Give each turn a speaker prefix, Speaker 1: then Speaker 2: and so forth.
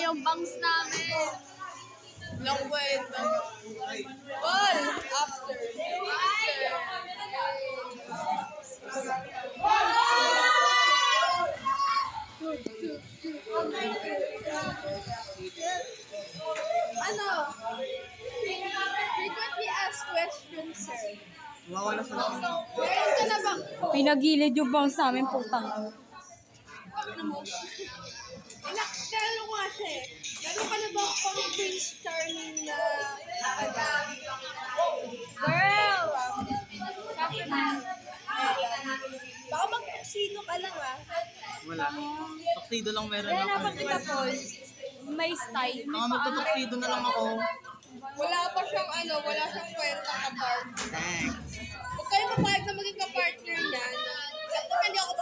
Speaker 1: yung bangs namin.
Speaker 2: Long kwento. Ball! After. Ano? Frequently asked questions, sir.
Speaker 3: Wala sa lang.
Speaker 2: Meron ka na bang...
Speaker 1: Pinagilid yung bangs namin, putang.
Speaker 2: Talo nga siya eh. Meron ka na bang pang Prince Charming na...
Speaker 1: Girl!
Speaker 2: Baka mag-tuxedo ka lang ah.
Speaker 3: Wala. Tuxedo lang meron
Speaker 1: Kaya
Speaker 3: ako.
Speaker 1: naman kita, Paul. May style.
Speaker 3: Baka magtutuxedo na lang ako.
Speaker 2: Wala pa siyang wala siyang kwenta ka-bar.
Speaker 3: Thanks.
Speaker 2: Huwag kayo mapayag na maging ka-partner niya. Hindi ako